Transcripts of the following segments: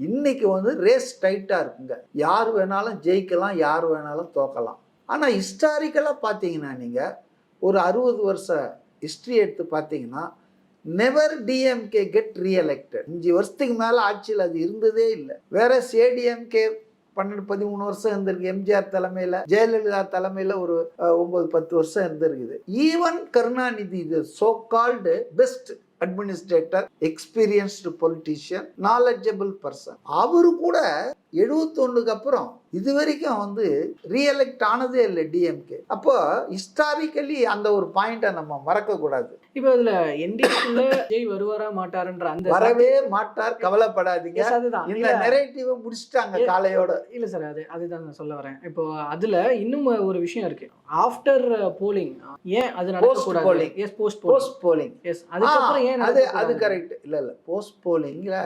இன்னைக்கு வந்து ரேஸ் டைட்டாக இருக்குங்க. யார் வேணாலும் ஜெயிக்கலாம், யார் வேணாலும் தோக்கலாம். ஆனால் ஹிஸ்டாரிக்கலாக பார்த்தீங்கன்னா நீங்கள் ஒரு 60 வருஷ ஹிஸ்ட்ரி எடுத்து பார்த்தீங்கன்னா நெவர் டிஎம்கே கெட் ரீஎலெக்டட். 5 வருஷத்துக்கு மேலே ஆட்சியில் அது இருந்ததே இல்லை. வேற ஏடிஎம்கே 12-13 வருஷம் இருந்திருக்கு. எம்ஜிஆர் தலைமையில், ஜெயலலிதா தலைமையில் ஒரு 9-10 வருஷம் இருந்திருக்குது. ஈவன் கருணாநிதி, இது so called best administrator, experienced politician, knowledgeable person, அவரு கூட 71க்கு அப்புறம் இது வரைக்கும் வந்து ரீஎலெக்ட் ஆனதே இல்லை டிஎம்கே. அப்போ ஹிஸ்டாரிக்கலி அந்த ஒரு பாயிண்ட்டை நம்ம மறக்க கூடாது. இப்போ இதுல என்டிஏக்குள்ள விஜய் வருவாரா மாட்டாருன்ற அந்த வரவே மாட்டார், கவலைப்படாதீங்க. அதுதான் இந்த நெரேட்டிவை முடிச்சிட்டாங்க காலையோட. இல்ல சார், அதுதான் நான் சொல்ல வரேன். இப்போ அதுல இன்னும் ஒரு விஷயம் இருக்கு. ஆஃப்டர் போலிங் ஏன் அது நடக்கக்கூடாது? S, post polling. எஸ், அதுக்கப்புறம் ஏன் அது கரெக்ட். இல்ல போஸ்ட் போலிங்ல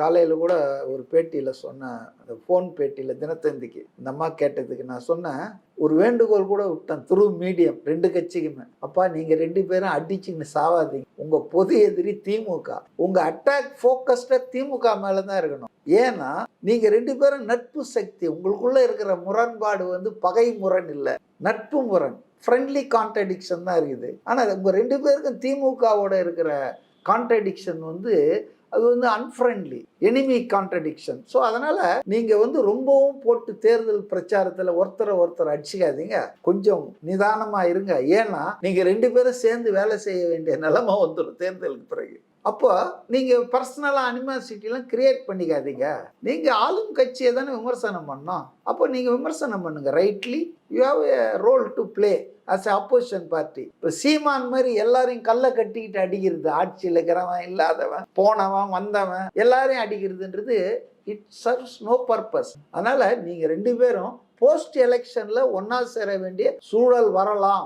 காலையில கூட ஒரு பேட்டியில சொன்ன, அந்த போன் பேட்டியில தினத்தந்திக்கு இந்த அம்மா கேட்டதுக்கு நான் சொன்னேன், ஒரு வேண்டுகோள் கூட விட்டேன் த்ரூ மீடியம் 2 கட்சிக்குமே. அப்பா, நீங்க 2 பேரும் அடிச்சுன்னு சாவாதீங்க. உங்க பொது எதிரி திமுக. உங்க அட்டாக் போக்கஸ்டா திமுக மேலதான் இருக்கணும். ஏன்னா நீங்க 2 பேரும் நட்பு சக்தி. உங்களுக்குள்ள இருக்கிற முரண்பாடு வந்து பகை முரண் இல்லை, நட்பு முரண், ஃப்ரெண்ட்லி கான்ட்ரடிக்ஷன் தான் இருக்குது. ஆனா உங்க 2 பேருக்கும் திமுகவோட இருக்கிற கான்ட்ரடிக்ஷன் வந்து அது வந்து அன்ஃப்ரெண்ட்லி, எனிமி கான்ட்ரடிக்ஷன். ஸோ அதனால நீங்க வந்து ரொம்பவும் போட்டு தேர்தல் பிரச்சாரத்தில் ஒருத்தரை அடிச்சுக்காதீங்க. கொஞ்சம் நிதானமா இருங்க. ஏன்னா நீங்க 2 பேரும் சேர்ந்து வேலை செய்ய வேண்டிய நிலைமை வந்துடும் தேர்தலுக்கு பிறகு. அப்போ நீங்க பர்சனலா அனிமாசிட்டிலாம் கிரியேட் பண்ணிக்காதீங்க. நீங்க ஆளும் கட்சியை தானே விமர்சனம் பண்ணோம். அப்போ நீங்க விமர்சனம் பண்ணுங்க. Rightly you have a role to play as opposition party. இப்போ சீமான் மாதிரி எல்லாரையும் கல்லை கட்டிக்கிட்டு அடிக்கிறது, ஆட்சியில் இருக்கிறவன் இல்லாதவன் போனவன் வந்தவன் எல்லாரையும் அடிக்கிறதுன்றது இட் சர்வ்ஸ் நோ பர்பஸ். அதனால நீங்க 2 பேரும் போஸ்ட் எலெக்ஷன்ல ஒன்னா சேர வேண்டிய சூழல் வரலாம்.